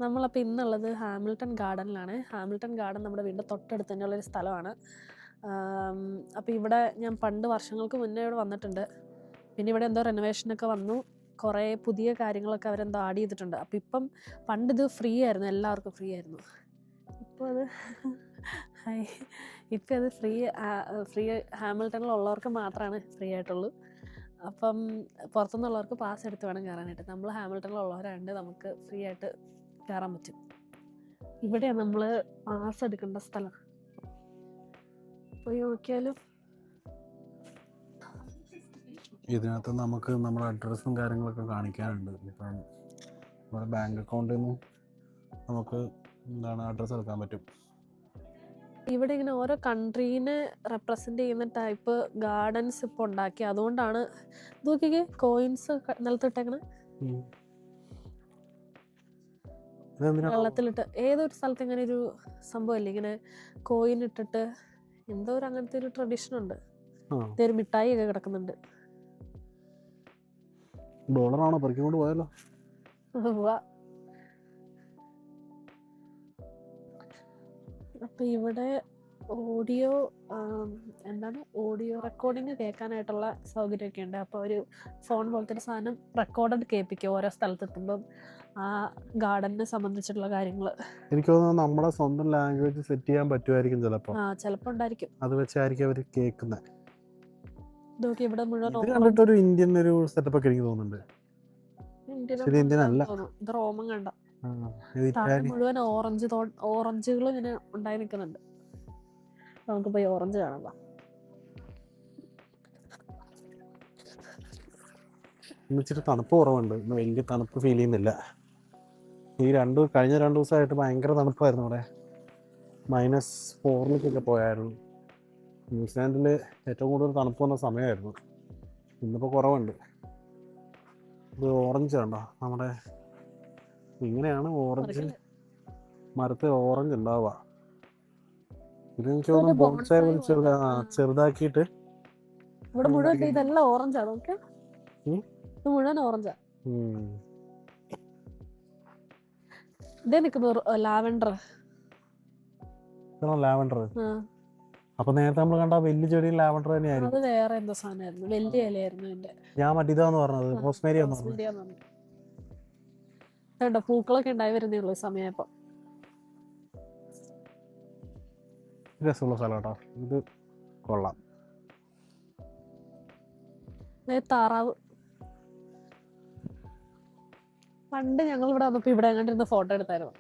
നമ്മളപ്പോൾ ഇന്നുള്ളത് Hamilton ഗാർഡനിലാണ്. Hamilton garden നമ്മുടെ വീടിൻ്റെ തൊട്ടടുത്ത് തന്നെയുള്ളൊരു സ്ഥലമാണ്. അപ്പോൾ ഇവിടെ ഞാൻ പണ്ട് വർഷങ്ങൾക്ക് മുന്നേ ഇവിടെ വന്നിട്ടുണ്ട്. പിന്നെ ഇവിടെ എന്തോ റെനോവേഷനൊക്കെ വന്നു, കുറേ പുതിയ കാര്യങ്ങളൊക്കെ അവരെന്തോ ആഡ് ചെയ്തിട്ടുണ്ട്. അപ്പോൾ ഇപ്പം പണ്ട് ഇത് ഫ്രീ ആയിരുന്നു, എല്ലാവർക്കും ഫ്രീ ആയിരുന്നു. ഇപ്പോൾ അത് ഇപ്പം അത് ഫ്രീ ഹാമിൽട്ടണിലുള്ളവർക്ക് മാത്രമാണ് ഫ്രീ ആയിട്ടുള്ളൂ. അപ്പം പുറത്തുനിന്നുള്ളവർക്ക് പാസ് എടുത്ത് വേണം കയറാനായിട്ട്. നമ്മൾ ഹാമിൽട്ടണിലുള്ളവരാണ്ട് നമുക്ക് ഫ്രീ ആയിട്ട് കയറാൻ പറ്റും. ഇവിടെയാണ് നമ്മൾ പാസ് എടുക്കേണ്ട സ്ഥലം. പോയി നോക്കിയാലും ഇതിനകത്ത് നമുക്ക് നമ്മുടെ അഡ്രസ്സും കാര്യങ്ങളൊക്കെ കാണിക്കാനുണ്ട്. ഇപ്പം നമ്മുടെ ബാങ്ക് അക്കൗണ്ടിൽ നിന്ന് നമുക്ക് അഡ്രസ്സ് എടുക്കാൻ പറ്റും. ഇവിടെ ഇങ്ങനെ ഓരോ കൺട്രീനെ റെപ്രസെൻ്റ് ചെയ്യുന്ന ടൈപ്പ് ഗാർഡൻസ് ഇപ്പോൾ ഉണ്ടാക്കി. അതുകൊണ്ടാണ് നോക്കിക്കേ കോയിൻസ് നിലത്തിട്ടേക്കണേ, വെള്ളത്തിലിട്ട്. ഏതൊരു സ്ഥലത്ത് ഇങ്ങനെ ഒരു സംഭവമല്ലേ, ഇങ്ങനെ കോയിൻ ഇട്ടിട്ട് എന്തോ ഒരു അങ്ങനത്തെ ഒരു ട്രഡീഷൻ ഉണ്ട്. ഇതൊരു മിഠായി ഒക്കെ കിടക്കുന്നുണ്ട്. ഡോളറാണോ പറിക്കൊണ്ട് പോയാലോ? അപ്പം ഇവിടെ ഓഡിയോ റെക്കോർഡിങ് കേൾക്കാനായിട്ടുള്ള സൗകര്യമൊക്കെ ഉണ്ട്. അപ്പോൾ ഒരു ഫോൺ പോലത്തെ ഒരു സാധനം റെക്കോർഡഡ് കേൾപ്പിക്കും ഓരോ സ്ഥലത്തെത്തുമ്പം ആ ഗാർഡനെ സംബന്ധിച്ചിട്ടുള്ള കാര്യങ്ങൾ. എനിക്ക് തോന്നുന്നു നമ്മുടെ സ്വന്തം ലാംഗ്വേജ് സെറ്റ് ചെയ്യാൻ പറ്റുമായിരിക്കും ചിലപ്പോൾ. ചിലപ്പോൾ ഉണ്ടായിരിക്കും. അത് വെച്ചായിരിക്കും അവർ കേൾക്കുന്നത്. ഇവിടെ മുഴുവൻ കണ്ടിട്ടൊരു ഇന്ത്യൻ ഒരു സെറ്റപ്പ് ഒക്കെ എനിക്ക് തോന്നുന്നുണ്ട്. ഇന്ത്യൻ അല്ല, ഇത് റോമൻ കണ്ട മുഴുവൻ ഓറഞ്ചുകൾ ഇങ്ങനെ ഉണ്ടായി നിൽക്കുന്നുണ്ട്. നമുക്ക് പോയി ഓറഞ്ച് കാണാം. ഇച്ചിരി തണുപ്പ് കുറവുണ്ട്, ഇന്ന് വലിയ തണുപ്പ് ഫീൽ ചെയ്യുന്നില്ല. കഴിഞ്ഞ 2 ദിവസമായിട്ട് ഭയങ്കര തണുപ്പായിരുന്നു. ഇവിടെ -4 പോയായിരുന്നു. ന്യൂസിലാൻഡിൽ ഏറ്റവും കൂടുതൽ തണുപ്പ് വന്ന സമയമായിരുന്നു. ഇന്നിപ്പോൾ കുറവുണ്ട്. ഇത് ഓറഞ്ച് കണ്ടോ? നമ്മുടെ ഇങ്ങനെയാണ് ഓറഞ്ച് മരത്തിൽ ഓറഞ്ച് ഉണ്ടാവുക. ഇത് എനിക്ക് തോന്നുന്നു ബോൺസായി ചെറുതാക്കിയിട്ട് ഇവിടെ മുഴുവൻ ഇതെല്ലാം ഓറഞ്ചാണ്. ഇത് മുഴുവൻ ഓറഞ്ചാ. ഇതേ നിൽക്കുന്നു ലാവൻഡർ. അപ്പൊ നേരത്തെ നമ്മൾ കണ്ട വലിയ ചെടി ലാവൻഡർ തന്നെയായിരുന്നു. അത് വേറെ എന്തോ സാധനമായിരുന്നു, വലിയ ഇലയായിരുന്നു ഇതിന്റെ. ഞാൻ മറ്റേതാന്ന് പറഞ്ഞത് റോസ്മേരി കണ്ടോ, പൂക്കളൊക്കെ ഉണ്ടായി വരുന്നേ ഉള്ളൂ സമയപ്പോ. രസമുള്ള സ്ഥലം കേട്ടോ, ഇത് കൊള്ളാം. താറാവ് പണ്ട് ഞങ്ങൾ ഇവിടെ വന്നപ്പോ ഇവിടെ കണ്ടിരുന്ന ഫോട്ടോ എടുത്തായിരുന്നു.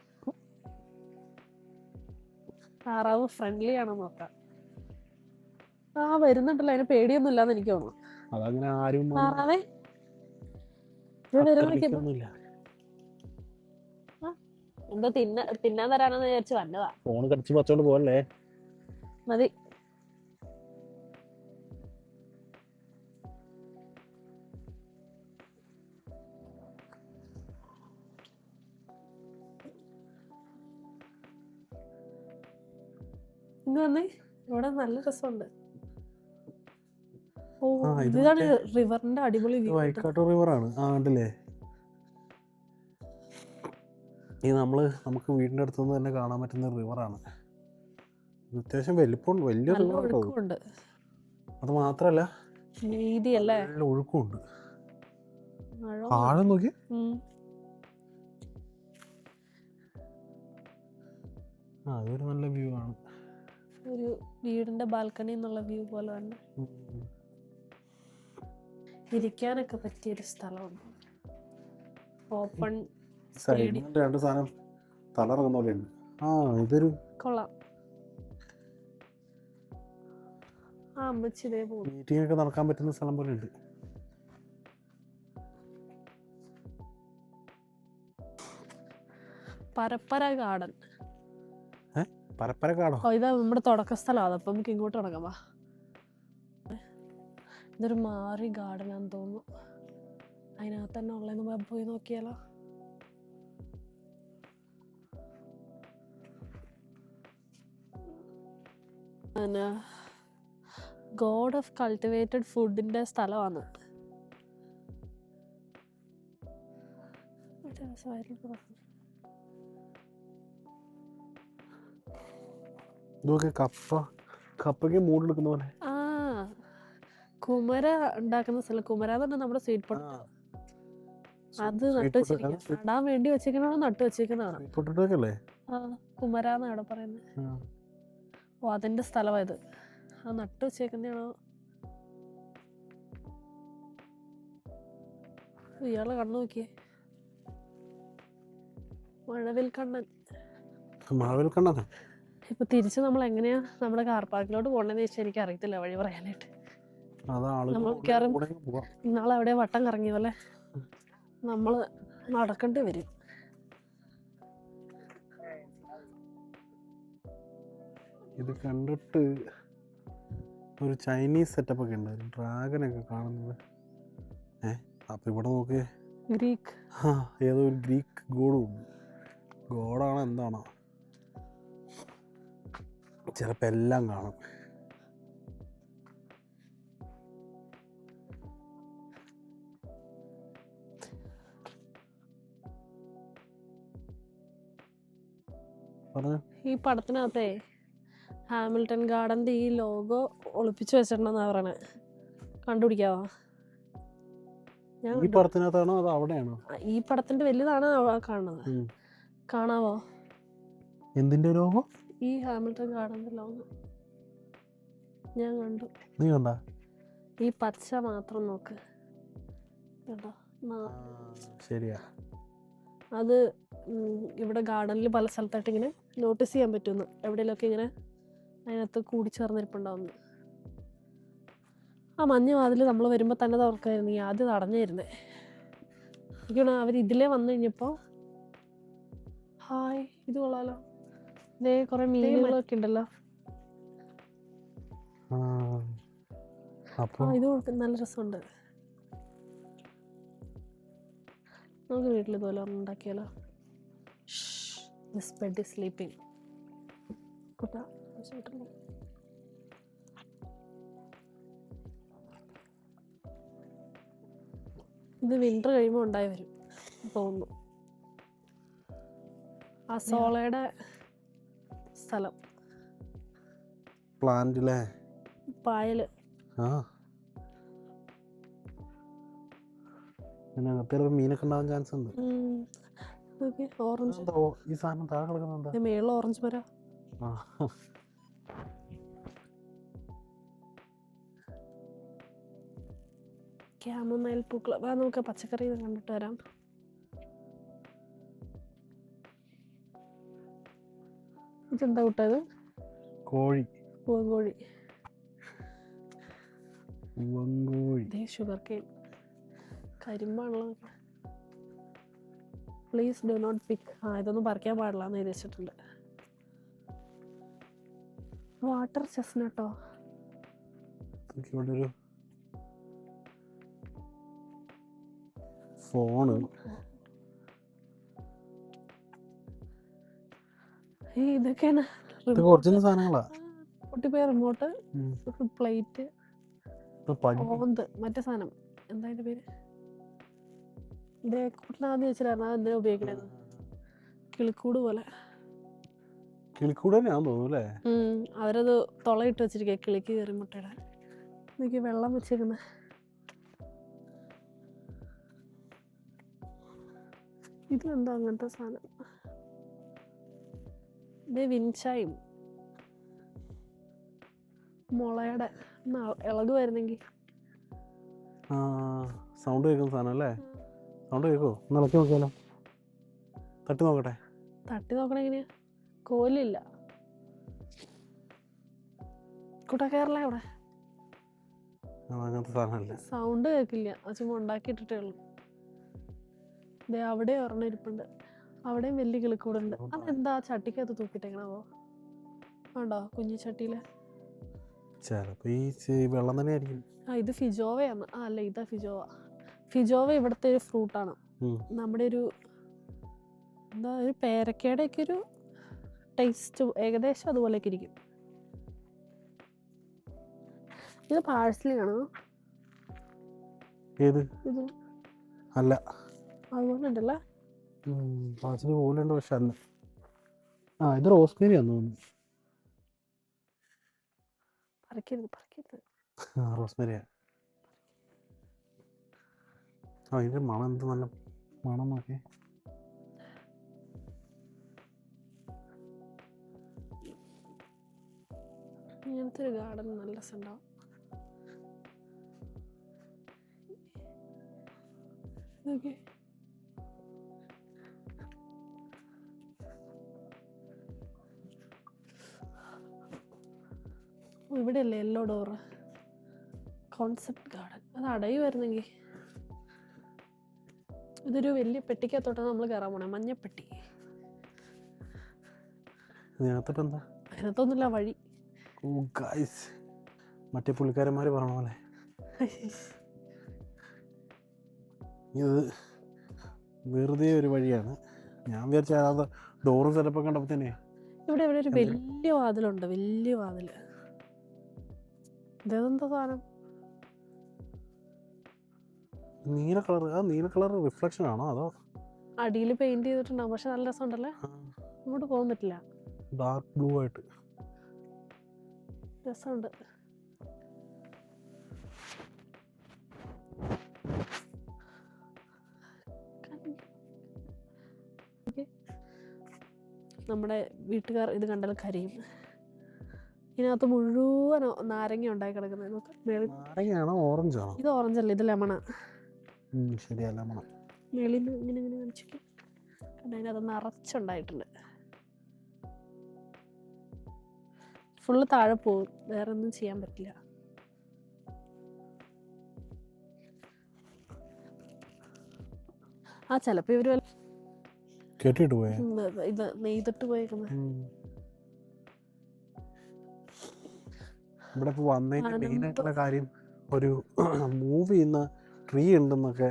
താറാവ് ഫ്രണ്ട്ലി ആണോ നോക്കാം. വരുന്നുണ്ടല്ലോ, അതിന് പേടിയൊന്നും ഇല്ലാന്ന് എനിക്ക് തോന്നുന്നു. താറാവേ എന്തോ തിന്നാൻ തരാനെന്ന് വിചാരിച്ചു വന്നതാ. ഫോണ് കടിച്ചു പച്ചോണ്ട് പോകല്ലേ. മതി. ഇവിടെ നല്ല രസമുണ്ട്. ഇതാണ് റിവറിന്റെ അടിപൊളി വ്യൂ. വൈക്കാട്ടൂർ റിവറാണ്. കണ്ടില്ലേ, ഈ നമുക്ക് വീടിന്റെ അടുത്തുനിന്ന് തന്നെ കാണാൻ പറ്റുന്ന റിവറാണ്. അത്യാവശ്യം വലിയ റിവറുണ്ട്. അത് മാത്രല്ല നല്ല ഒഴുക്കുണ്ട്. ആഴം നോക്കി. അതൊരു നല്ല വ്യൂ ആണ്. ഒരു വീടിന്റെ ബാൽക്കണി എന്നുള്ള വ്യൂ പോലെ തന്നെ ഇരിക്കാനൊക്കെ പറ്റിയൊരു സ്ഥലമാണ്. ഓപ്പൺ രണ്ട് സാധനം തലറങ്ങുന്ന പോലെയുണ്ട്. ഇതൊരു കൊള്ളാം. അമ്മച്ചിതേ പോകും. മീറ്റിംഗ് ഒക്കെ നടക്കാൻ പറ്റുന്ന സ്ഥലം പോലെ ഉണ്ട്. പരപ്പര ഗാർഡൻ. പരപ്പര കാടോ? ഇതാ നമ്മുടെ തുടക്ക സ്ഥലമാണ്. അപ്പൊ നമുക്ക് ഇങ്ങോട്ട് തുടങ്ങാം. ഇതൊരു മാറി ഗാർഡനാന്ന് തോന്നുന്നു. അതിനകത്ത് തന്നെ ഉള്ളതെന്ന് പോയി നോക്കിയാലോ. ഗോഡ് ഓഫ് കൾട്ടിവേറ്റഡ് ഫുഡിന്റെ സ്ഥലമാണ്. ഇതൊക്കെ കപ്പയ്ക്ക് മൂടെടുക്കുന്ന പോലെ. ആ കുമര ഉണ്ടാക്കുന്ന സ്ഥലം. കുമര എന്ന് പറഞ്ഞാൽ നമ്മുടെ സ്വീറ്റ് പൊട്ടറ്റോ. അത് നട്ട് വെച്ചിരിക്കുക. നടാൻ വേണ്ടി വെച്ചേക്കണോ നട്ട് വെച്ചേക്കുന്നതാണ്. പൊട്ടറ്റോ അല്ലേ? ആ കുമര എന്നാ അവിടെ പറയുന്നത്. ഓ അതിന്റെ സ്ഥലമായത്. അത് നട്ട് വെച്ചേക്കുന്നതാണോ? ഇയാളെ കണ്ണു നോക്കിയേ. മഴവിൽ കണ്ണൻ. ഇപ്പൊ തിരിച്ച് നമ്മൾ എങ്ങനെയാ നമ്മുടെ കാർ പാർക്കിലോട്ട് പോകണമെന്ന് ചോദിച്ചാൽ എനിക്ക് അറിയത്തില്ല വഴി പറയാനായിട്ട്. നമ്മൾ മിക്കവാറും നാളെ അവിടെ വട്ടം കറങ്ങിയ പോലെ നമ്മൾ നടക്കേണ്ടി വരും. ഇത് കണ്ടിട്ട് ഒരു ചൈനീസ് സെറ്റപ്പ് ഒക്കെ ഉണ്ട്, ഡ്രാഗനൊക്കെ കാണുന്നത്. അപ്പൊ ഇവിടെ നോക്കിയേ, ഗ്രീക്ക്. ഏതോ ഒരു ഗ്രീക്ക് ഗോഡും ഉണ്ട്. ഗോഡാണോ എന്താണോ, ചിലപ്പോൾ എല്ലാം കാണും. ഈ പടത്തിനകത്തെ ഹാമിൽട്ടൺ ഗാർഡന്റെ ഈ ലോഗോ ഒളിപ്പിച്ചു വെച്ചിട്ടുണ്ടെന്നാ പറയണേ. കണ്ടുപിടിക്കാവോ? ഈ പടത്തിനകത്താണോ അതോ അവിടെയാണോ? ഈ പടത്തിന്റെ വലുതാണ് കാണുന്നത്. കാണാവോ? എന്തിന്റെ ലോഗോ? ഈ ഹാമിൽട്ടൺ ഗാർഡന്റെ ലോഗോ ഞാൻ കണ്ടു. നീ കണ്ടാ? ഈ പച്ച മാത്രം നോക്ക്. ശരിയാ. അത് ഇവിടെ ഗാർഡനിൽ പല സ്ഥലത്തായിട്ട് ഇങ്ങനെ നോട്ടീസ് ചെയ്യാൻ പറ്റുന്നു. എവിടെയെങ്കിലുമൊക്കെ ഇങ്ങനെ അതിനകത്ത് കൂടിച്ചേർന്നിരിപ്പുണ്ടാവുന്നു. ആ മഞ്ഞ വാതിൽ നമ്മൾ വരുമ്പോൾ തന്നെ തുറക്കായിരുന്നു. ഈ ആദ്യം തടഞ്ഞിരുന്നേ. എനിക്കാണ് അവർ ഇതിലേ വന്നു കഴിഞ്ഞപ്പോൾ. ഹായ്, ഇത് കൊള്ളാലോ. ഇതേ കുറെ മീനുകളൊക്കെ ഉണ്ടല്ലോ. ഇത് നല്ല രസമുണ്ട്. നമുക്ക് വീട്ടിൽ ഇതുപോലെ ഉണ്ടാക്കിയാലോ. This bed is sleeping. കുട്ടാ ഇത് വിന്റർ കഴിയുമ്പോൾ ഉണ്ടായി വരും തോന്നുന്നു. ആ സോളയുടെ സ്ഥലം പ്ലാന്റിലെ പായല്. മീനൊക്കെ ഉണ്ടാവാൻ ചാൻസ് ഉണ്ട്. ഓറഞ്ച് ഈ സാധനം താഴെ കിടക്കുന്നുണ്ട്. മേളിൽ ഓറഞ്ച് മരം. ക്യാമമൈൽ പൂക്കൾ. നമുക്ക് പച്ചക്കറി കണ്ടിട്ട് വരാം. ഇതെന്താ കൂട്ടത്? കോഴി. പൂവങ്കോഴി. Sugar cane. കരിമ്പാണല്ലോ. Please do not pick. ഇതൊന്നും പറിക്കാൻ പാടില്ല എന്ന് എഴുതി വെച്ചിട്ടുണ്ട്. വാട്ടർ ചെസ്നട്ടോ. ഇവിടെ ഒരു ഫോണ്. ഇതൊക്കെയാണ് ഒറിജിനൽ സാധനങ്ങളാ. കുട്ടിപ്പോയ റിമോട്ട്, പ്ലേറ്റ്, ഓന്ത്, മറ്റേ സാധനം എന്താ അതിന്റെ പേര്? ഇതേ കൂട്ടിനാദ്യം വെച്ചിട്ടായിരുന്നു. അത് എന്തിനാ ഉപയോഗിക്കണത്? കിളിക്കൂട് പോലെ. കിളിക്കൂട് തന്നെയാന്ന് തോന്നുന്നു അല്ലേ? അവരത് തുളയിട്ട് വെച്ചിരിക്കുക കിളിക്ക് കയറി മുട്ടയിടാൻ. എനിക്ക് വെള്ളം വെച്ചേക്കുന്ന ഇതെന്താ അങ്ങനത്തെ സാധനം? ഇതേ വിൻചായും മുളയുടെ ഇളക് വരുന്നെങ്കിൽ സൗണ്ട് കേൾക്കുന്ന സാധനം അല്ലേ? സൗണ്ട് കേൾക്കുമോ? ഒന്ന് ഇളക്കി നോക്കിയാലോ? തട്ടി നോക്കട്ടെ. തട്ടി നോക്കണ എങ്ങനെയാ? കോലില്ല. കൂട്ടാ കേരള അവിടെ അങ്ങനത്തെ സാധനമല്ലേ? സൗണ്ട് കേൾക്കില്ല. അത് ചുമ്മാ ഉണ്ടാക്കിയിട്ടിട്ടേ ഉള്ളൂ. അവിടെ ഒരെണ്ണം ഇരിപ്പുണ്ട്. അവിടെയും വലിയ കിളിക്കൂടുണ്ട്. അതെന്താ ചട്ടിക്കകത്ത് തൂക്കിട്ടേക്കണോ? ആണ്ടോ കുഞ്ഞു ചട്ടിയില്? ചിലപ്പോ ഈ വെള്ളം തന്നെ ആയിരിക്കും. ഇത് ഫിജോവയാണ്. അല്ല, ഇതാ ഫിജോവ. ഫിജോവ ഇവിടുത്തെ ഒരു ഫ്രൂട്ടാണ്. നമ്മുടെ ഒരു എന്താ ഒരു പേരക്കയുടെ ഒക്കെ ഒരു ടേസ്റ്റ് ഏകദേശം അതുപോലെയൊക്കെ ഇരിക്കും. ഇത് പാഴ്സലിയാണോ? ഏത്? ഇത് അല്ല, അതുപോലെ ഉണ്ടല്ലേ? പാഴ്സല് പോലെ ഉണ്ട്, പക്ഷെ അല്ല. ഇത് റോസ്മേരി ആണെന്ന് തോന്നുന്നു. പറിക്കരുത്. റോസ്മേരിയാ. അതിൻ്റെ മണം എന്ത് നല്ല മണം നോക്കി. ഇങ്ങനത്തെ ഒരു ഗാർഡൻ നല്ല രസമുണ്ടാവും. ഓക്കെ, ഇവിടെയല്ലേ യെല്ലോ ഡോറ് കോൺസെപ്റ്റ് ഗാർഡൻ. അത് അടയുമായിരുന്നെങ്കിൽ. ഇതൊരു വലിയ പെട്ടിക്കകത്തോട്ടാണ് നമ്മൾ കയറാൻ പോണേ, മഞ്ഞപ്പെട്ടി. ഇതിനകത്തോട്ടെന്താ? അതിനകത്തൊന്നുമില്ല, വഴി. ഓ ഗൈസ്, മറ്റേ പുള്ളിക്കാരന്മാർ പറഞ്ഞ പോലെ ഇത് വെറുതെ ഒരു വഴിയാണ്. ഞാൻ വിചാരിച്ച അത് ഡോറും സെറ്റപ്പൊക്കെ കണ്ടപ്പോൾ തന്നെ. ഇവിടെ ഒരു വലിയ വാതിലുണ്ട്, വലിയ വാതില്. ഇതെന്താ സാധനം? നീല കളർ. ആ നീല കളർ റിഫ്ലക്ഷൻ ആണോ അതോ? അടിയിൽ പെയിന്റ് ചെയ്തിട്ടുണ്ടാവും, പക്ഷെ നല്ല രസമുണ്ടല്ലേ. അങ്ങോട്ട് പോകാൻ പറ്റില്ല. ഡാർക്ക് ബ്ലൂ ആയിട്ട് രസമുണ്ട്. നമ്മുടെ വീട്ടുകാർ ഇത് കണ്ടാൽ കരയും. ഇതിനകത്ത് മുഴുവൻ നാരങ്ങ ഉണ്ടായി കിടക്കുന്നത്. നാരങ്ങയാണോ ഓറഞ്ചാണോ? ഇത് ഓറഞ്ചല്ല, ഇത് ലെമണാ. ശരിയാ, ലെമണ. മേളിൽ നിന്ന് ഇങ്ങനെ ഇങ്ങനെ കാണിച്ചിട്ട് അതിനകത്ത് നിറച്ചുണ്ടായിട്ടുണ്ട്. ഫുള്ള് താഴെ പോകും, വേറെ ഒന്നും ചെയ്യാൻ പറ്റില്ല. ആ ചിലപ്പോ ഇവര് കേട്ടിട്ട് പോയ ഇത് നെയ്തിട്ട് പോയേക്കുന്നത്. ഇവിടെ ഇപ്പോൾ വന്നതിന്റെ മെയിൻ ആയിട്ടുള്ള കാര്യം ഒരു മൂവ് ചെയ്യുന്ന ട്രീ ഉണ്ടെന്നൊക്കെ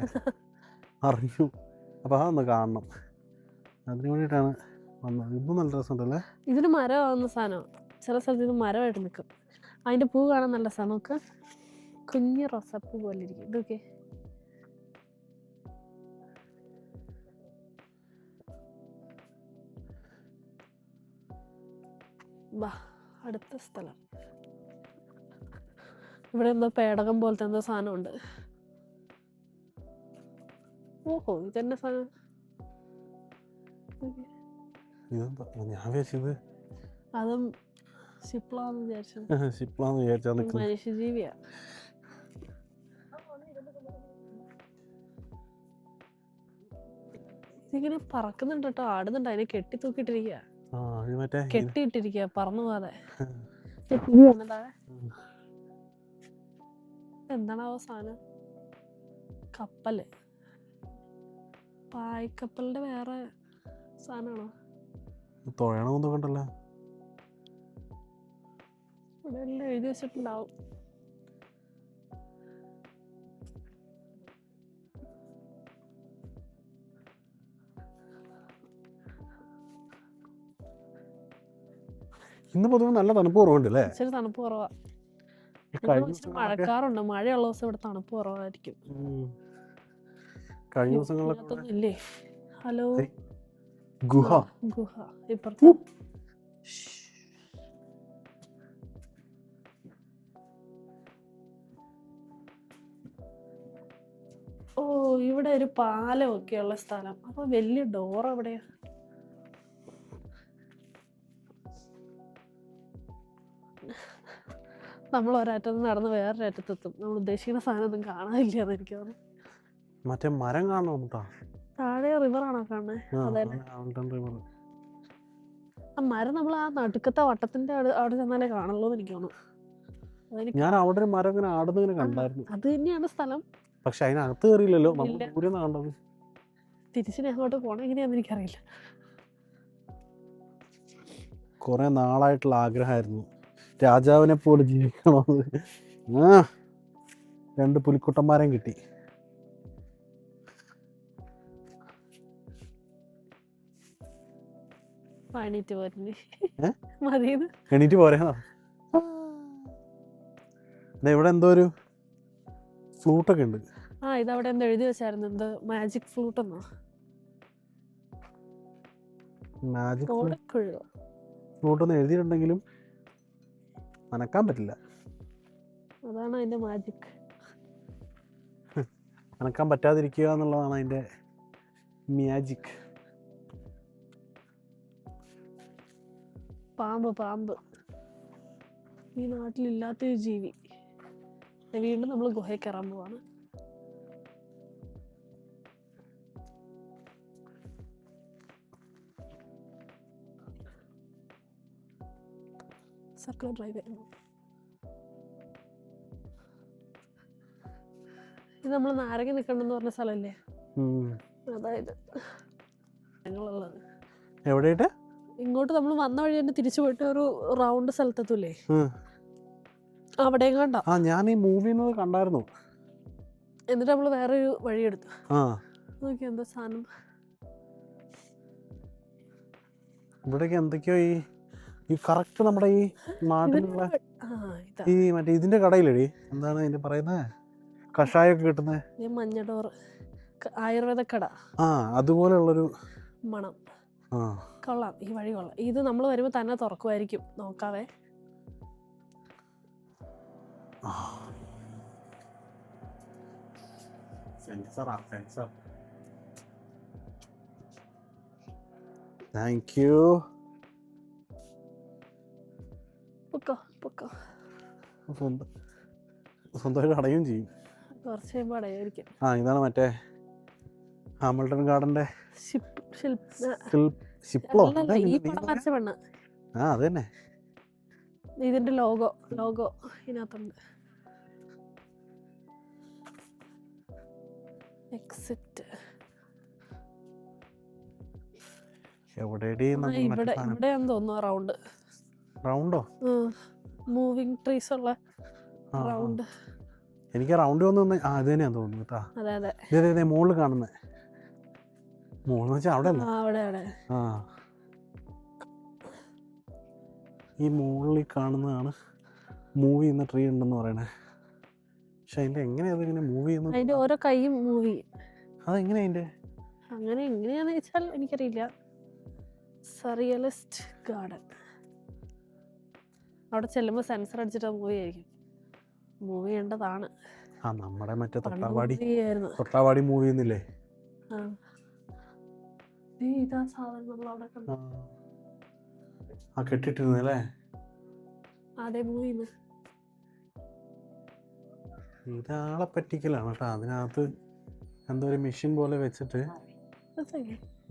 അറിഞ്ഞു. അപ്പോൾ അതൊന്ന് കാണണം, അതിന് വേണ്ടിയിട്ടാണ് വന്നത്. ഇപ്പം നല്ല രസമുണ്ടല്ലേ. ഇതിന് മരമാവുന്ന സാധനം ചില സ്ഥലത്ത് ഇത് മരമായിട്ട് നിൽക്കും. അതിന്റെ പൂ കാണാൻ നല്ല രസമാണ്. നോക്ക്, കുഞ്ഞു റോസപ്പൂ പോലെ ഇരിക്കും. ഇതൊക്കെ അടുത്ത സ്ഥലം. ഇവിടെ എന്തോ പേടകം പോലത്തെ എന്തോ സാധനമുണ്ട്. ഓഹോ, ഇതെന്നെ സാധനം. ഞാൻ വിചാരിച്ചത് അതും ശിപ്ലാന്ന് വിചാരിച്ചു. ശിപ്ലാന്ന് വിചാരിച്ചാ നിൽക്കുന്നത്. മനുഷ്യജീവിയാ. ഇതിങ്ങനെ പറക്കുന്നുണ്ട് കേട്ടോ, ആടുന്നുണ്ട്. അതിനെ കെട്ടി തൂക്കിയിട്ടിരിക്കുക, കെട്ടിയിട്ടിരിക്കുക, പറന്നു പോകാതെ. എന്താണാവോ സാധനം? കപ്പല്, പായ്ക്കപ്പലിന്റെ വേറെ സാധനമാണോ? തൊഴണമെന്നൊക്കെ ഉണ്ടല്ലോ. ഇവിടെ എല്ലാം എഴുതി വെച്ചിട്ടുണ്ടാവും. ഇന്ന് പൊതുവെ നല്ല തണുപ്പ് കുറവുണ്ടല്ലേ? ഇച്ചിരി തണുപ്പ് കുറവാ. മഴക്കാറുണ്ട്, മഴയുള്ള ദിവസം ഇവിടെ തണുപ്പ് കുറവായിരിക്കും. കഴിഞ്ഞ ദിവസങ്ങളിലൊക്കെ ഇല്ലേ? ഹലോ, ഗുഹ ഇപ്പുറത്ത്. ഓ, ഇവിടെ ഒരു പാലമൊക്കെ ഉള്ള സ്ഥലം. അപ്പൊ വലിയ ഡോർ എവിടെയാ? നമ്മൾ ഒരറ്റത്ത് നടന്ന് വേറൊരറ്റത്തെത്തും. നമ്മൾ ഉദ്ദേശിക്കുന്ന സാധനം ഒന്നും കാണാനില്ല എന്ന് എനിക്ക് തോന്നുന്നു. മറ്റേ മരം കാണണം. താഴെ റിവറാണോ കാണുന്നത്? അതെ, ആ മരം നമ്മൾ ആ നടുക്കത്തെ വട്ടത്തിന്റെ അവിടെ ചെന്നാലേ കാണുള്ളൂ എന്ന് എനിക്ക് തോന്നുന്നു. ഞാൻ അവിടെ ഒരു മരം ഇങ്ങനെ ആടുന്നതിനെ കണ്ടായിരുന്നു. അത് തന്നെയാണ് സ്ഥലം. പക്ഷെ അതിനകത്ത് കയറിയില്ലല്ലോ, ദൂരെ കണ്ടത്. തിരിച്ച് ഞാൻ അങ്ങോട്ട് പോകണം എങ്ങനെയാന്ന് എനിക്കറിയില്ല. കുറെ നാളായിട്ടുള്ള ആഗ്രഹമായിരുന്നു രാജാവിനെ പോലെ ജീവിക്കണമെന്ന്. രണ്ട് പുലിക്കുട്ടന്മാരെയും കിട്ടി. എണീറ്റ് പോരാ. ഇവിടെ എന്തോ ഒരു ഫ്ലൂട്ടൊക്കെ ഉണ്ട്. ആ, ഇതവിടെ എന്തോ എഴുതി വെച്ചായിരുന്നു, എന്ത് മാജിക് ഫ്ലൂട്ട് എന്നോ. മാജിക് ഫ്ലൂട്ട് എന്ന് എഴുതിയിട്ടുണ്ടെങ്കിലും നനക്കാൻ പറ്റില്ല. അതാണ് അതിന്റെ മാജിക്. അനക്കാൻ പറ്റാതിരിക്കുക എന്നുള്ളതാണ് അതിന്റെ മാജിക്. പാമ്പ് ഈ നാട്ടിലില്ലാത്തൊരു ജീവി. വീണ്ടും നമ്മൾ ഗുഹയിൽ കയറാൻ പോവാണ്. സർക്കുലർ ഡ്രൈവ് ആയിരുന്നു ഇത്. നമ്മൾ നാരങ്ങ നിൽക്കണമെന്ന് പറഞ്ഞ സ്ഥലമല്ലേ, അതായത് ഞങ്ങളുള്ളത്. എവിടെയായിട്ട് ഇങ്ങോട്ട് നമ്മൾ വന്ന വഴി തന്നെ തിരിച്ചു പോയിട്ട് ഒരു റൗണ്ട് സ്ഥലത്തെത്തൂലേ, അവിടെയും കണ്ട. ഞാൻ ഈ മൂവി കണ്ടായിരുന്നു. എന്നിട്ട് നമ്മൾ വേറൊരു വഴിയെടുത്തു. നോക്കി എന്താ സാധനം. ഇവിടേക്ക് എന്തൊക്കെയോ ഈ കറക്റ്റ് നമ്മുടെ ഈ നാട്ടിലുള്ള ഈ മറ്റേ ഇതിന്റെ കടയിലടി എന്താണ് അതിന്റെ പറയുന്നത്, കഷായൊക്കെ കിട്ടുന്നത്, മഞ്ഞഡോർ ആയുർവേദ കട. അതുപോലെയുള്ളൊരു മണം. കൊള്ളാം, ഈ വഴി കൊള്ളാം. ഇത് നമ്മൾ വരുമ്പോ തന്നെ തുറക്കുമായിരിക്കും, നോക്കാവേ. Thank you. പൊക്കോ. സ്വന്തമായിട്ട് അടയും ചെയ്യും. കുറച്ച് കഴിയുമ്പോൾ അടയായിരിക്കും. ഇതാണ് മറ്റേ ഹാമിൽട്ടൺ ഗാർഡന്റെ പെണ്ണ്. അത് തന്നെ. ഇതിന്റെ ലോഗോ ഇതിനകത്തുണ്ട്. എക്സിറ്റ്. ഇവിടെയാന്ന് തോന്നുന്നു റൗണ്ടോ, മൂവിങ് ട്രീസ് ഉള്ള റൗണ്ട്. എനിക്ക് റൗണ്ട് വന്നു. അത് തന്നെയാന്ന് തോന്നുന്നു കേട്ടാ. അതെ മുകളിൽ കാണുന്നത്. മുകളിൽ വെച്ചാൽ അവിടെ അവിടെ ഈ മുകളിൽ കാണുന്നതാണ് മൂവി എന്ന ട്രീ ഉണ്ടെന്ന് പറയണേ. പക്ഷെ അതിന്റെ എങ്ങനെയാ മൂവ് ചെയ്യുന്നത്? അതിന്റെ ഓരോ കൈയും മൂവ് ചെയ്യും. അതെങ്ങനെയാ അതിന്റെ അങ്ങനെ എങ്ങനെയാന്ന് വെച്ചാൽ എനിക്കറിയില്ല. സറിയലിസ്റ്റ് ഗാർഡൻ. അവിടെ ചെല്ലുമ്പോൾ സെൻസർ അടിച്ചിട്ട് മൂവി ആയിരിക്കും. മൂവ് ചെയ്യേണ്ടതാണ്. നമ്മുടെ മറ്റേ തൊട്ടാവാടി മൂവി ചെയ്യുന്നില്ലേ? ഇതാ സാധനം നമ്മൾ അവിടെ കണ്ടു. കെട്ടിട്ടിരുന്നല്ലേ? അതെ, മൂവി. ഇതാളെ പറ്റിക്കലാണ് കേട്ടോ. അതിനകത്ത് എന്തോ ഒരു മെഷീൻ പോലെ വെച്ചിട്ട്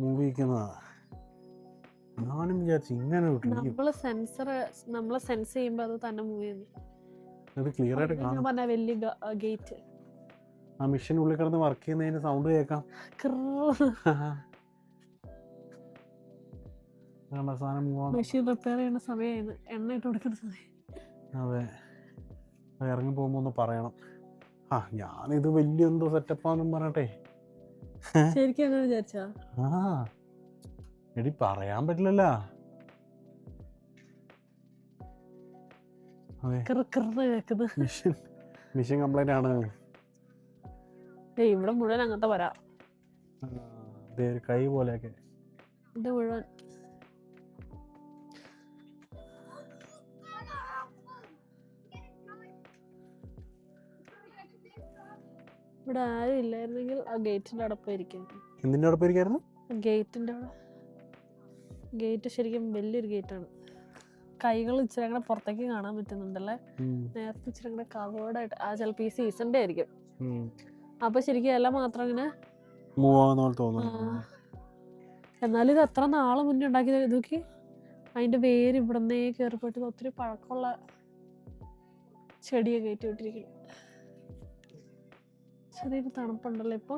മൂവി ചെയ്യുന്നതാ. ഞാനും വിചാരിച്ചു ഇങ്ങനെ നമ്മളെ സെൻസ് ചെയ്യുമ്പോ അത് തന്നെ മൂവ് ചെയ്യുന്നു. അത് ക്ലിയർ ആയിട്ട് കാണാം. പറഞ്ഞ വലിയ ഗേറ്റ്. ആ മെഷീൻ ഉള്ളിൽ കിടന്ന് വർക്ക് ചെയ്യുന്നതിന്റെ സൗണ്ട് കേൾക്കാം. മെഷീൻ റിപ്പയർ ചെയ്യുന്ന സമയമായിരുന്നു, എണ്ണ ഇട്ട് കൊടുക്കുന്ന സമയം. അതെ, ഇറങ്ങി പോകുമ്പോ ഒന്ന് പറയണം. ഞാനിത് വലിയ എന്തോ സെറ്റപ്പാന്നും പറഞ്ഞട്ടെ. ശരിക്കും അങ്ങനെ വിചാരിച്ചാ? എടി പറയാൻ പറ്റില്ലല്ലോ. മെഷീൻ കംപ്ലൈന്റ് ആണ്. ഇവിടെ മുഴുവൻ അങ്ങനത്തെ വരാം. കൈ പോലെയൊക്കെ ഇത് മുഴുവൻ. ഇവിടെ ആരും ഇല്ലായിരുന്നെങ്കിൽ ആ ഗേറ്റിന്റെ അവിടെ പോയിരിക്കും. എന്തിന്റെ അവിടെ പോയിരിക്കായിരുന്നു? ഗേറ്റിന്റെ അവിടെ. ഗേറ്റ് ശരിക്കും വലിയൊരു ഗേറ്റാണ്. കൈകൾ ഇച്ചിരി അങ്ങനെ പുറത്തേക്ക് കാണാൻ പറ്റുന്നുണ്ടല്ലേ. നേരത്തെ ഇച്ചിരി അങ്ങനെ കവേർഡായിട്ട്. ചിലപ്പോ ഈ സീസണിന്റെ ആയിരിക്കും. അപ്പൊ ശരിക്കും ഇല മാത്രം ഇങ്ങനെ എന്നാലും ഇത് എത്ര നാള് മുന്നേ ഉണ്ടാക്കിയത് ഇതൊക്കെ. അതിന്റെ വേര് ഇവിടുന്നേ കയറിപ്പോയിട്ട് ഒത്തിരി പഴക്കമുള്ള ചെടിയെ കയറ്റി വിട്ടിരിക്കുന്നു. ചെറിയൊരു തണുപ്പുണ്ടല്ലോ ഇപ്പൊ.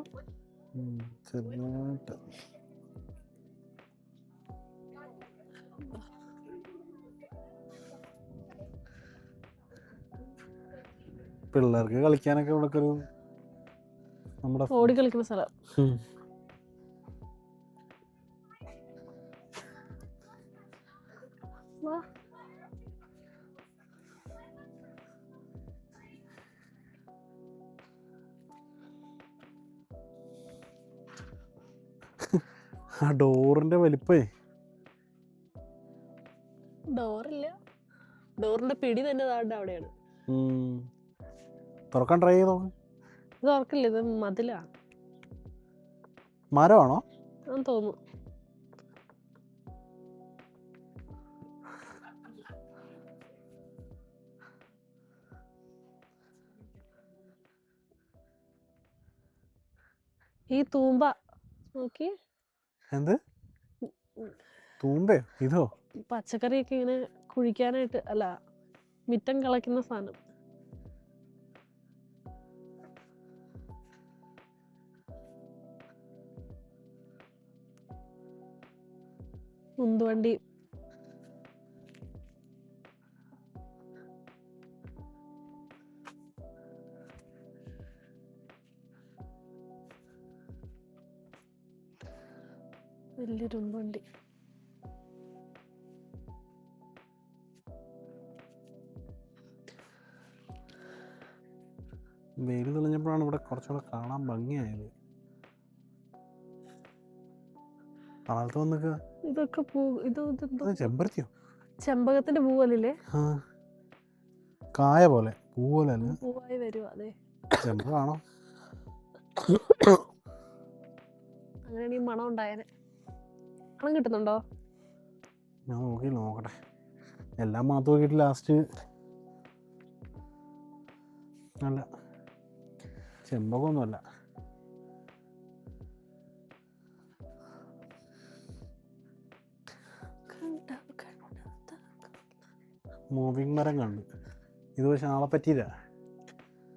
പിള്ളേർക്ക് കളിക്കാനൊക്കെ ഇവിടെ ഒരു നമ്മുടെ ഓടി കളിക്കുന്ന സ്ഥലം. ആ ഡോറിന്റെ വലിപ്പേ. ഡോറില്ല, ഡോറിന്റെ പിടി തന്നെ അവിടെയാണ്. തുറക്കാൻ ട്രൈ ചെയ്ത് നോക്ക്. ഇത് ഓർക്കില്ല, ഇത് മതിലാണ് മരമാണോ? ആന്ന് തോന്നുന്നു. ഈ തൂമ്പ നോക്കി, എന്ത് തൂമ്പയോ? ഇതോ? പച്ചക്കറിയൊക്കെ ഇങ്ങനെ കുഴിക്കാനായിട്ട്, അല്ല മിറ്റം കളയ്ക്കുന്ന സാധനം. ഉന്തുവണ്ടി. വലിയൊരു ഉന്തുവണ്ടി. വെയിൽ തെളിഞ്ഞപ്പോഴാണ് ഇവിടെ കുറച്ചുകൂടെ കാണാൻ ഭംഗിയായത്. തണലത്ത് വന്നിക്കുക. ഇതൊക്കെ പൂ, ഇതെന്തോ ചെമ്പരത്തിയോ? ചെമ്പകത്തിന്റെ പൂവല്ലേ? കായ പോലെ, പൂ പോലെ അല്ല. പൂവായി വരുവാ. അതെ, ചെമ്പകമാണോ? അങ്ങനെയാണ് ഈ മണം ഉണ്ടായേനെ. മണം കിട്ടുന്നുണ്ടോ? ഞാൻ നോക്കട്ടെ. എല്ലാം മാത്രം നോക്കിയിട്ട് ലാസ്റ്റ് അല്ല, ചെമ്പകമൊന്നുമല്ല. മൂവിങ് മരം കണ്ടു. ഇത് പക്ഷെ ആളെ പറ്റിയില്ല,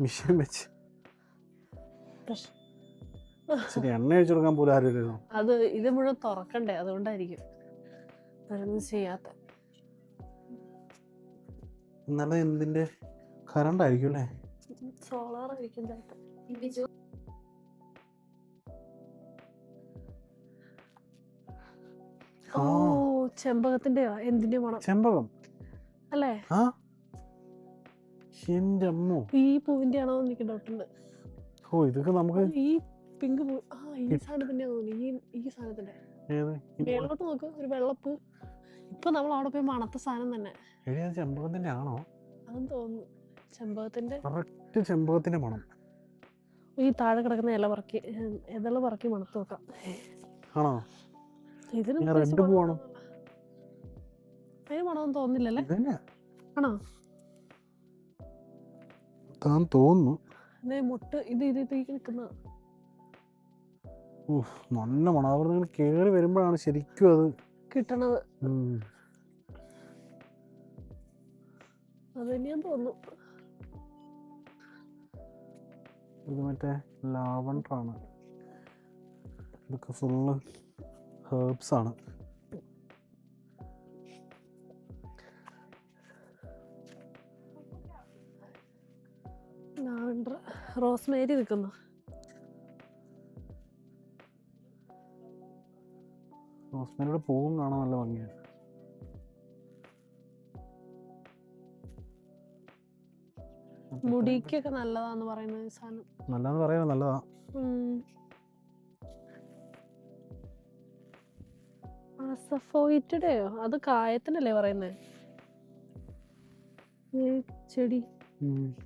മിഷ്യൻ വെച്ച്. ശരി, എണ്ണ ഒഴിച്ചു കൊടുക്കാൻ പോലും ആരുമില്ലല്ലോ. അത് ഇത് മുഴുവൻ തുറക്കണ്ടേ, അതുകൊണ്ടായിരിക്കും അതൊന്നും ചെയ്യാത്ത. ഇന്നലെ എന്തിന്റെ കറണ്ട് ആയിരിക്കും അല്ലേ? സോളാർ ആയിരിക്കും ചിലപ്പോൾ. ഓ, ചെമ്പകത്തിന്റെയോ എന്തിന്റെ മണം? ചെമ്പകം അല്ലേ? ആ, എന്റെ അമ്മോ, ഈ പൂവിന്റെ ആണോ എനിക്ക് ഡൗട്ടുണ്ട്. ഓ, ഇതൊക്കെ നമുക്ക് ഈ പിങ്ക് പൂ, ആ ഈ സാധനത്തിന്റെ തോന്നുന്നു. ഈ സാധനത്തിന്റെ മേലോട്ട് നോക്ക്, ഒരു വെള്ളപ്പൂ. ഇപ്പൊ നമ്മൾ അവിടെ പോയി മണത്ത സാധനം തന്നെ. ചെമ്പകത്തിന്റെ ആണോ? അതെന്ന് തോന്നുന്നു, ചെമ്പകത്തിന്റെ. കറക്റ്റ് ചെമ്പകത്തിന്റെ മണം. ഈ താഴെ കിടക്കുന്ന ഇല പറക്കി, ഇതള് പറക്കി മണത്ത് നോക്കാം. ആണോ? ഇതിന് റെഡ് പൂവാണോ? അതിന് മണമൊന്നും തോന്നില്ലല്ലേ? ആണോ? താൻ തോന്നുന്നു. മുട്ട് ഇത് നിൽക്കുന്ന നല്ല മണം. അവിടെ നിങ്ങൾ കേറി വരുമ്പോഴാണ് ശരിക്കും അത് കിട്ടണത്. അത് തന്നെയാന്ന് തോന്നുന്നു. ഇത് മറ്റേ ലാവണ്ടർ ആണ്. ഇതൊക്കെ ഫുള്ള് ഹെർബ്സ് ആണ്. ലാവണ്ടർ, റോസ്മേരി നിൽക്കുന്നു. റോസ്മേരിയുടെ പൂവും കാണാൻ നല്ല ഭംഗിയാണ്. മുടിക്കൊക്കെ നല്ലതാന്ന് പറയുന്നത് സാധനം. നല്ലതാന്ന് പറയുന്നത് നല്ലതാ. സഫോയിറ്റഡയോ? അത് കായത്തിനല്ലേ പറയുന്നേ? ചെടി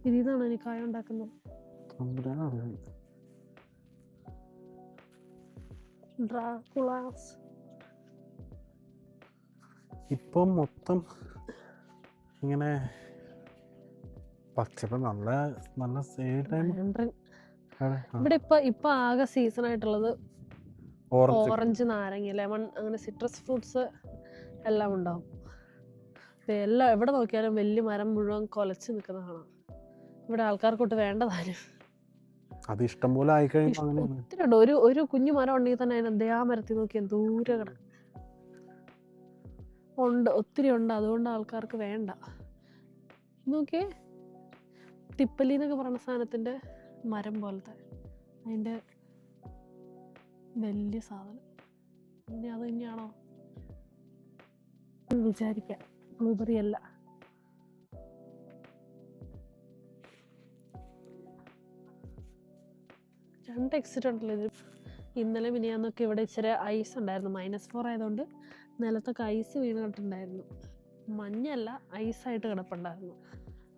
ഇതിന്നാണ് ഇനി കായ ഉണ്ടാക്കുന്നത്. ഡ്രാക്കുളാസ്. ഇപ്പം മൊത്തം ഇങ്ങനെ പച്ചപ്പ്. നല്ല നല്ല ഇവിടെ ഇപ്പൊ ആകെ സീസൺ ആയിട്ടുള്ളത് ഓറഞ്ച്, നാരങ്ങ, ലെമൺ, അങ്ങനെ സിട്രസ് ഫ്രൂട്ട്സ് എല്ലാം ഉണ്ടാവും. എല്ലാം എവിടെ നോക്കിയാലും വലിയ മരം മുഴുവൻ കൊലച്ച് നിൽക്കുന്ന കാണാം. ഇവിടെ ആൾക്കാർക്കൊട്ട് വേണ്ടതാണ്. അത് ഇഷ്ടം പോലെ ആയിക്കഴിഞ്ഞു. ഒത്തിരി ഉണ്ട്. ഒരു കുഞ്ഞു മരം ഉണ്ടെങ്കിൽ തന്നെ അതിന് ആ മരത്തിൽ നോക്കി ദൂരെ കിടക്കും. ഉണ്ട്, ഒത്തിരി ഉണ്ട്. അതുകൊണ്ട് ആൾക്കാർക്ക് വേണ്ട. നോക്കിയേ, തിപ്പല്ലി എന്നൊക്കെ പറയുന്ന സാധനത്തിന്റെ മരം പോലത്തെ അതിന്റെ വലിയ സാധനം. ഇനി അത് തന്നെയാണോ വിചാരിക്കാം. ബ്ലൂബെറി അല്ല. രണ്ട് എക്സിറ്റ് ഉണ്ടല്ലോ ഇത്. ഇന്നലെ മിനിയാന്നൊക്കെ ഇവിടെ ഇച്ചിരി ഐസ് ഉണ്ടായിരുന്നു. -4 ആയതുകൊണ്ട് നിലത്തൊക്കെ ഐസ് വീണ് കിട്ടുണ്ടായിരുന്നു. മഞ്ഞല്ല, ഐസായിട്ട് കിടപ്പുണ്ടായിരുന്നു.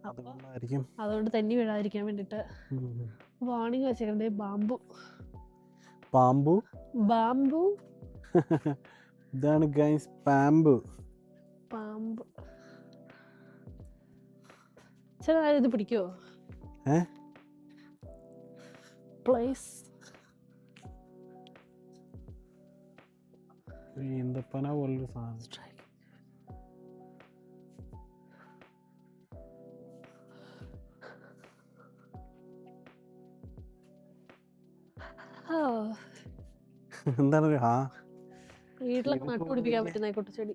അതുകൊണ്ടായിരിക്കും. അതുകൊണ്ട് തെന്നി വീഴാതിരിക്കാൻ വേണ്ടിയിട്ട് വാണിംഗ് വെച്ചേക്കുന്നത് ബാമ്പു. പാമ്പു ബാമ്പു ഇതാണ് ഗൈസ് പാമ്പ്. പാമ്പ് ചേട്ടാ ഇത് പിടിക്കുവോ? പ്ലേസ് ഈന്തപ്പന പോലൊരു സാധനം. എന്താണ് വീട്ടിലൊക്കെ നട്ടുപിടിപ്പിക്കാൻ പറ്റുന്ന കുട്ടിച്ചെടി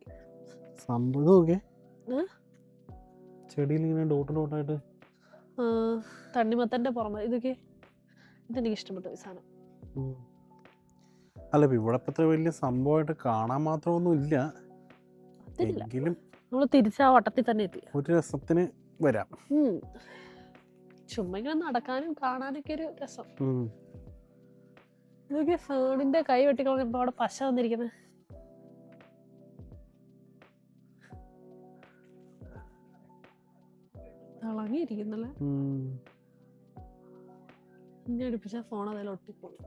സംഭവം നോക്കേ. ചെടിയിൽ ഇങ്ങനെ ഡോട്ട് ഡോട്ടായിട്ട് തണ്ണിമത്തന്റെ പുറമെ ഇതൊക്കെ ഇതെനിക്ക് ഇഷ്ടപ്പെട്ടു ഈ സാധനം. അല്ല ഇവിടെ ഇപ്പത്തെ വലിയ സംഭവമായിട്ട് കാണാൻ മാത്രമൊന്നും ഇല്ല, എങ്കിലും നമ്മള് തിരിച്ചാ വട്ടത്തിൽ തന്നെ എത്തി. ഒരു രസത്തിന് വരാം. ചുമ്മാ ഇങ്ങനെ നടക്കാനും കാണാനൊക്കെ ഒരു രസം. ഇതൊക്കെ ഫേണിന്റെ കൈ വെട്ടിക്കളഞ്ഞപ്പോ അവിടെ പശ വന്നിരിക്കുന്നത്. തിളങ്ങിയിരിക്കുന്നല്ലേ. ഇനി അടുപ്പിച്ച ഫോൺ അതിൽ ഒട്ടിപ്പോയി.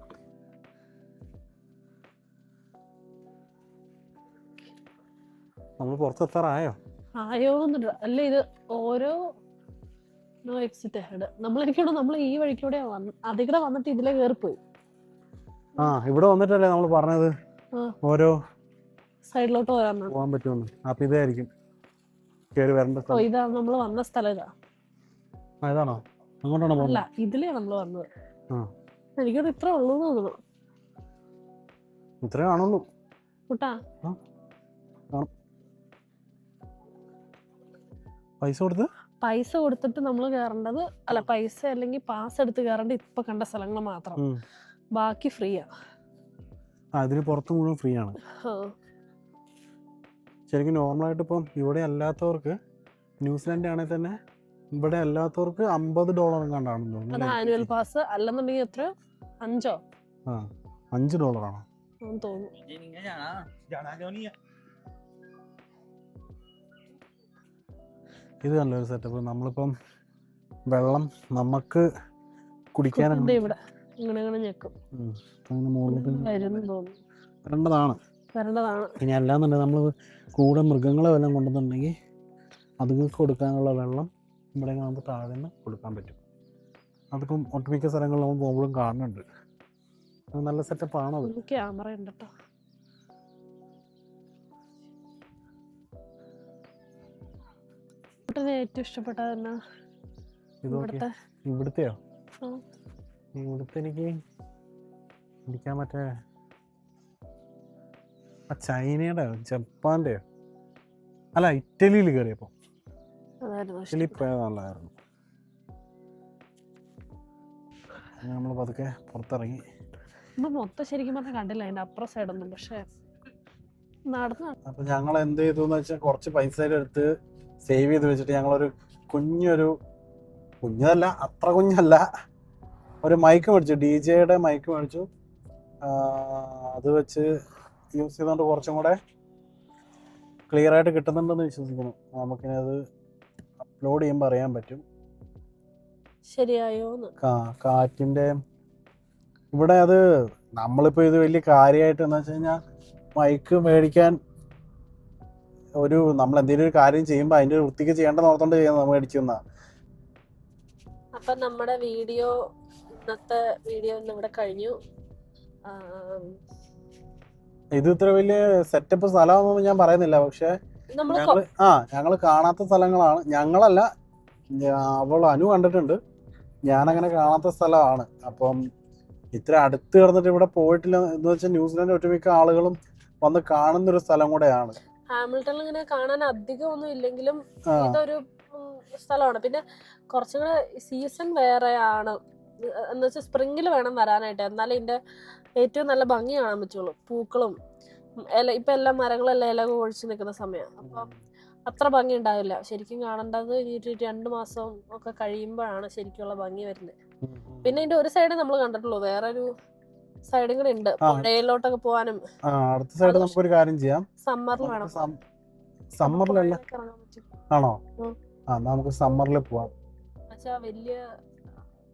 നമ്മൾ പുറത്തെത്താറായോ? ആയോന്നുണ്ട്. അല്ല ഇത് ഓരോ നോ എക്സിറ്റ് ഹെഡ്. നമ്മളെനിക്കോട് നമ്മൾ ഈ വഴിക്കൂടെ അതികൂടെ വന്നിട്ട് ഇതിലെ കയറിപ്പോയി. ഇവിടെ വന്നിട്ടല്ലേ നമ്മൾ പറഞ്ഞത് ഓരോ സൈഡിലോട്ട് പോകാൻ പറ്റുമെന്ന്. അപ്പൊ ഇതായിരിക്കും കേറി വരേണ്ട സ്ഥലം. ഇതാ നമ്മൾ വന്ന സ്ഥലം. ഇതാണോ? അങ്ങോട്ടാണോ പോകുന്നത്? അല്ല, ഇതിലേ നമ്മൾ വന്നത്. എനിക്കത് ഇത്ര ഉള്ളൂ തോന്നുന്നു. ഇത്രേ കാണുള്ളൂ കൂട്ടാ. പൈസ കൊടുത്തിട്ട് നമ്മൾ കയറേണ്ടത്, അല്ല പൈസ അല്ലെങ്കിൽ പാസ് എടുത്ത് കയറേണ്ടത് ഇപ്പൊ കണ്ട സ്ഥലങ്ങൾ മാത്രം. ബാക്കി ഫ്രീയാ. അതിന് പുറത്ത് മുഴുവൻ ഫ്രീ ആണ്. ശരിക്കും നോർമലായിട്ട് ഇപ്പം ഇവിടെ അല്ലാത്തവർക്ക്, ന്യൂസിലാൻഡ് ആണെങ്കിൽ തന്നെ ഇവിടെ അല്ലാത്തവർക്ക് $50 കണ്ടാണെന്ന് തോന്നുന്നു. ആനുവൽ പാസ് അല്ലെന്നുണ്ടെങ്കിൽ എത്ര? $5 $5 തോന്നുന്നു. ഇത് നല്ലൊരു സെറ്റപ്പ്. നമ്മളിപ്പം വെള്ളം നമുക്ക് കുടിക്കാൻ ഇവിടെ ഇങ്ങനെ ഞെക്കും. വരേണ്ടതാണ്. ഇനി അല്ലാന്നുണ്ടെങ്കിൽ നമ്മൾ കൂടെ മൃഗങ്ങളെ വല്ലതും കൊണ്ടുവന്നിട്ടുണ്ടെങ്കിൽ അതുങ്ങൾക്ക് കൊടുക്കാനുള്ള വെള്ളം ഇവിടെ നമുക്ക് താഴെ നിന്ന് കൊടുക്കാൻ പറ്റും. അതിപ്പം ഒട്ടുമിക്ക സ്ഥലങ്ങളിൽ നമ്മൾ പോകുമ്പോഴും കാണുന്നുണ്ട്. അത് നല്ല സെറ്റപ്പാണത്. ക്യാമറ ഉണ്ട് കേട്ടോ. ഏറ്റവും ഇഷ്ടപ്പെട്ടത് എന്നാ? ഇവിടുത്തെയോ? ഇവിടുത്തെ എനിക്ക് പിടിക്കാൻ മറ്റേ ചൈനയുടെ ജപ്പാന്റെയോ അല്ല ഇറ്റലിയിൽ കയറിയപ്പോ ഇറ്റലി പോയത് നല്ലതായിരുന്നു. നമ്മൾ പതുക്കെ പുറത്തിറങ്ങി. മൊത്തം ശരിക്കും പറഞ്ഞാൽ കണ്ടില്ല അതിന്റെ അപ്പുറം സൈഡൊന്നും. പക്ഷെ നടന്നു. അപ്പൊ ഞങ്ങൾ എന്ത് ചെയ്തു എന്ന് വെച്ചാൽ കുറച്ച് പൈസ എടുത്ത് സേവ് ചെയ്ത് വെച്ചിട്ട് ഞങ്ങളൊരു കുഞ്ഞതല്ല, അത്ര കുഞ്ഞല്ല, ഒരു മൈക്ക് മേടിച്ചു. DJ-യുടെ മൈക്ക് മേടിച്ചു. അത് വെച്ച് യൂസ് ചെയ്തുകൊണ്ട് കുറച്ചും കൂടെ ക്ലിയർ ആയിട്ട് കിട്ടുന്നുണ്ടെന്ന് വിശ്വസിക്കുന്നു. നമുക്കിനത് അപ്ലോഡ് ചെയ്യുമ്പോൾ അറിയാൻ പറ്റും ശരിയായോ. കാറ്റിൻ്റെ ഇവിടെ അത് നമ്മളിപ്പോൾ ഇത് വലിയ കാര്യമായിട്ട് എന്ന് വെച്ച് കഴിഞ്ഞാൽ മൈക്ക് മേടിക്കാൻ നമ്മൾ എന്തെങ്കിലും ഒരു കാര്യം ചെയ്യുമ്പോൾ അതിൻ്റെ ഒരു വൃത്തിക്ക് ചെയ്യേണ്ടത് ഓർത്തോണ്ട് ചെയ്യുന്നത് മേടിക്കുന്ന. അപ്പൊ നമ്മുടെ ഇന്നത്തെ വീഡിയോ ഇവിടെ കഴിഞ്ഞു. ഇത് ഇത്ര വലിയ സെറ്റപ്പ് സ്ഥലമാണെന്നൊന്നും ഞാൻ പറയുന്നില്ല. പക്ഷെ ഞങ്ങൾ കാണാത്ത സ്ഥലങ്ങളാണ്. ഞങ്ങളല്ല, അനു കണ്ടിട്ടുണ്ട്. ഞാനങ്ങനെ കാണാത്ത സ്ഥലമാണ്. അപ്പം ഇത്ര അടുത്ത് കിടന്നിട്ട് ഇവിടെ പോയിട്ടില്ല എന്ന് വെച്ചാൽ ന്യൂസിലാൻഡ് ഒട്ടുമിക്ക ആളുകളും വന്ന് കാണുന്നൊരു സ്ഥലം കൂടെയാണ്. ഹാമിൽട്ടണിൽ ഇങ്ങനെ കാണാൻ അധികം ഒന്നും ഇല്ലെങ്കിലും ഇതൊരു സ്ഥലമാണ്. പിന്നെ കുറച്ചും കൂടെ സീസൺ വേറെയാണ് എന്ന് വെച്ചാൽ സ്പ്രിംഗിൽ വേണം വരാനായിട്ട്. എന്നാലേ ഇതിന്റെ ഏറ്റവും നല്ല ഭംഗി കാണാൻ പറ്റുള്ളൂ. പൂക്കളും ഇപ്പൊ എല്ലാ മരങ്ങളെല്ലാം ഇല ഒഴിച്ചു നിൽക്കുന്ന സമയം. അപ്പൊ അത്ര ഭംഗി ഉണ്ടാവില്ല. ശരിക്കും കാണേണ്ടത് 2 മാസം ഒക്കെ കഴിയുമ്പോഴാണ് ശരിക്കുള്ള ഭംഗി വരുന്നത്. പിന്നെ ഇതിന്റെ ഒരു സൈഡ് നമ്മൾ കണ്ടിട്ടുള്ളൂ, വേറൊരു സൈഡും കൂടെ ഉണ്ട് പുഴയിലോട്ടൊക്കെ പോവാനും. അടുത്ത സൈഡ് നമുക്കൊരു കാര്യം ചെയ്യാം. സമ്മറിൽ വേണം. സമ്മറിലല്ല ആണോ? ആ നമുക്ക് സമ്മറിൽ പോവാം. എന്നുവെച്ചാ വലിയ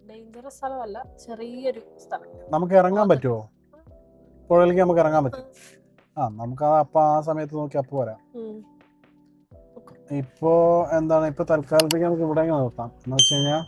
ഡേഞ്ചറസ് സ്ഥലമല്ല, ചെറിയൊരു സ്ഥലം. നമുക്ക് ഇറങ്ങാൻ പറ്റുമോ? പുഴയിലേക്ക് നമുക്ക് ഇറങ്ങാൻ പറ്റും. നമുക്ക് അപ്പം ആ സമയത്ത് നോക്കി അപ്പോൾ വരാം. ഇപ്പോൾ എന്താണ്, ഇപ്പോൾ തൽക്കാലത്തേക്ക് നമുക്ക് ഇവിടെ നിർത്താം. എന്ന് വെച്ച് കഴിഞ്ഞാൽ